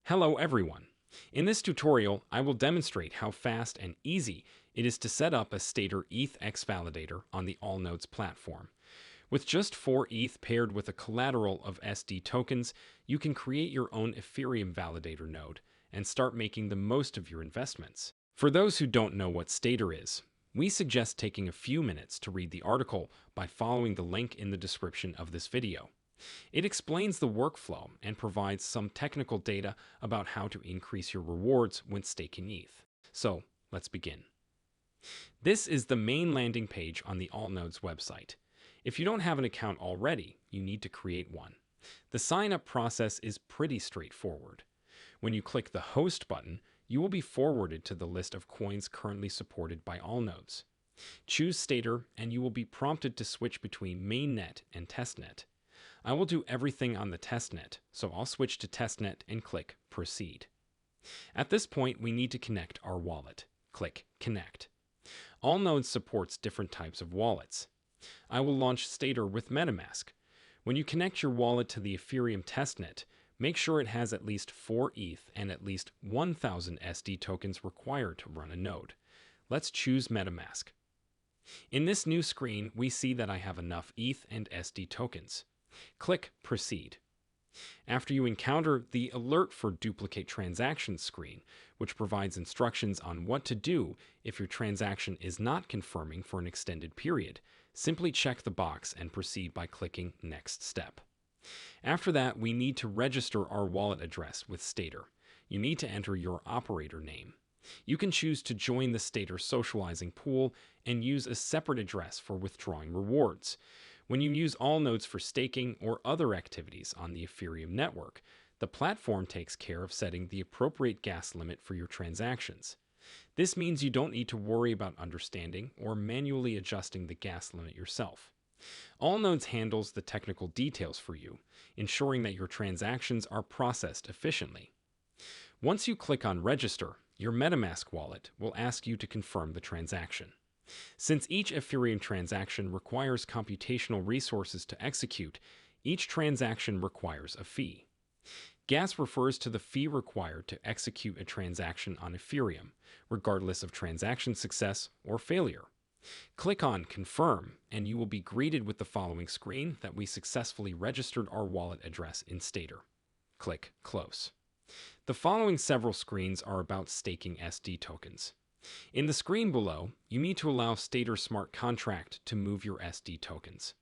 Hello everyone. In this tutorial, I will demonstrate how fast and easy it is to set up a Stader ETHx Validator on the Allnodes platform. With just 4 ETH paired with a collateral of SD tokens, you can create your own Ethereum validator node and start making the most of your investments. For those who don't know what Stader is, we suggest taking a few minutes to read the article by following the link in the description of this video. It explains the workflow and provides some technical data about how to increase your rewards when staking ETH. So, let's begin. This is the main landing page on the Allnodes website. If you don't have an account already, you need to create one. The sign-up process is pretty straightforward. When you click the Host button, you will be forwarded to the list of coins currently supported by Allnodes. Choose Stader and you will be prompted to switch between mainnet and testnet. I will do everything on the testnet, so I'll switch to testnet and click Proceed. At this point, we need to connect our wallet. Click Connect. Allnodes supports different types of wallets. I will launch Stader with MetaMask. When you connect your wallet to the Ethereum testnet, make sure it has at least 4 ETH and at least 1,000 SD tokens required to run a node. Let's choose MetaMask. In this new screen, we see that I have enough ETH and SD tokens. Click Proceed. After you encounter the Alert for Duplicate Transactions screen, which provides instructions on what to do if your transaction is not confirming for an extended period, simply check the box and proceed by clicking Next Step. After that, we need to register our wallet address with Stader. You need to enter your operator name. You can choose to join the Stader socializing pool and use a separate address for withdrawing rewards. When you use Allnodes for staking or other activities on the Ethereum network, the platform takes care of setting the appropriate gas limit for your transactions. This means you don't need to worry about understanding or manually adjusting the gas limit yourself. Allnodes handles the technical details for you, ensuring that your transactions are processed efficiently. Once you click on Register, your MetaMask wallet will ask you to confirm the transaction. Since each Ethereum transaction requires computational resources to execute, each transaction requires a fee. Gas refers to the fee required to execute a transaction on Ethereum, regardless of transaction success or failure. Click on Confirm, and you will be greeted with the following screen that we successfully registered our wallet address in Stader. Click Close. The following several screens are about staking SD tokens. In the screen below, you need to allow Stader Smart Contract to move your SD tokens.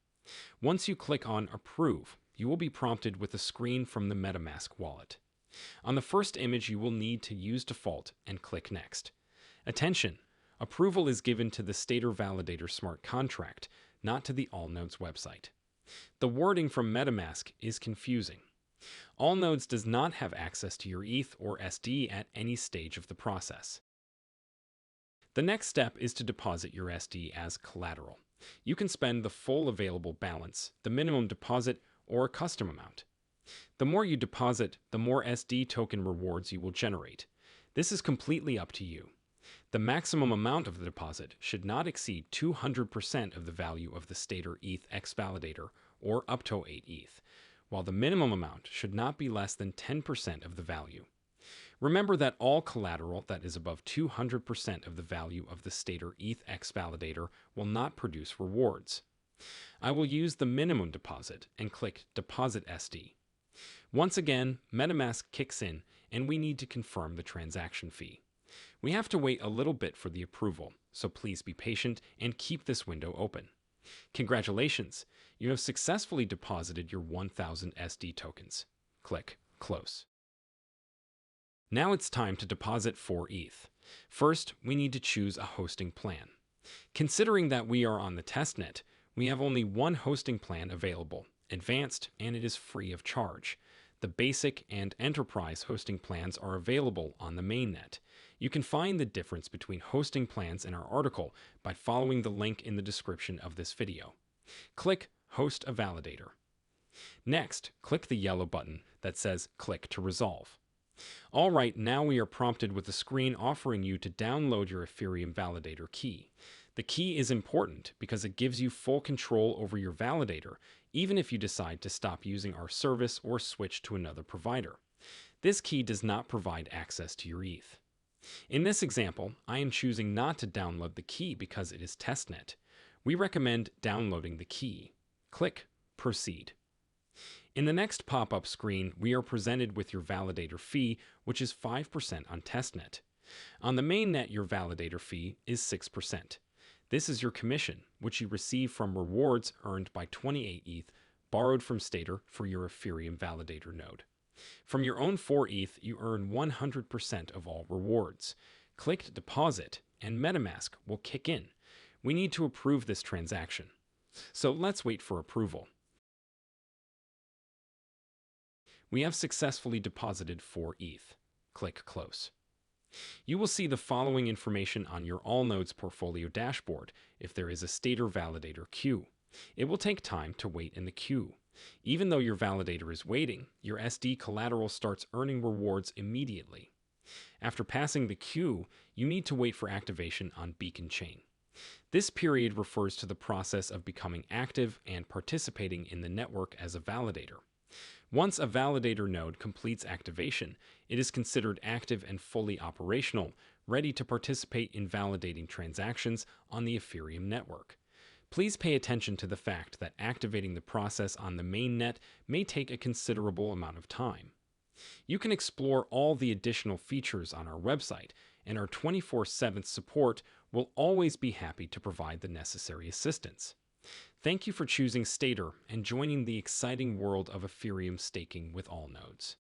Once you click on Approve, you will be prompted with a screen from the MetaMask wallet. On the first image, you will need to use Default and click Next. Attention! Approval is given to the Stader Validator Smart Contract, not to the Allnodes website. The wording from MetaMask is confusing. Allnodes does not have access to your ETH or SD at any stage of the process. The next step is to deposit your SD as collateral. You can spend the full available balance, the minimum deposit, or a custom amount. The more you deposit, the more SD token rewards you will generate. This is completely up to you. The maximum amount of the deposit should not exceed 200% of the value of the Stader ETHx Validator, or up to 8 ETH, while the minimum amount should not be less than 10% of the value. Remember that all collateral that is above 200% of the value of the Stader ETHx Validator will not produce rewards. I will use the minimum deposit and click Deposit SD. Once again, MetaMask kicks in and we need to confirm the transaction fee. We have to wait a little bit for the approval, so please be patient and keep this window open. Congratulations! You have successfully deposited your 1,000 SD tokens. Click Close. Now it's time to deposit 4 ETH. First, we need to choose a hosting plan. Considering that we are on the testnet, we have only one hosting plan available, Advanced, and it is free of charge. The Basic and Enterprise hosting plans are available on the mainnet. You can find the difference between hosting plans in our article by following the link in the description of this video. Click Host a Validator. Next, click the yellow button that says Click to Resolve. Alright, now we are prompted with a screen offering you to download your Ethereum validator key. The key is important because it gives you full control over your validator, even if you decide to stop using our service or switch to another provider. This key does not provide access to your ETH. In this example, I am choosing not to download the key because it is testnet. We recommend downloading the key. Click Proceed. In the next pop-up screen, we are presented with your validator fee, which is 5% on testnet. On the mainnet, your validator fee is 6%. This is your commission, which you receive from rewards earned by 28 ETH borrowed from Stader for your Ethereum validator node. From your own 4 ETH, you earn 100% of all rewards. Click Deposit, and MetaMask will kick in. We need to approve this transaction. So let's wait for approval. We have successfully deposited 4 ETH. Click Close. You will see the following information on your Allnodes portfolio dashboard if there is a Stader validator queue. It will take time to wait in the queue. Even though your validator is waiting, your SD collateral starts earning rewards immediately. After passing the queue, you need to wait for activation on Beacon Chain. This period refers to the process of becoming active and participating in the network as a validator. Once a validator node completes activation, it is considered active and fully operational, ready to participate in validating transactions on the Ethereum network. Please pay attention to the fact that activating the process on the mainnet may take a considerable amount of time. You can explore all the additional features on our website, and our 24/7 support will always be happy to provide the necessary assistance. Thank you for choosing Stader and joining the exciting world of Ethereum staking with Allnodes.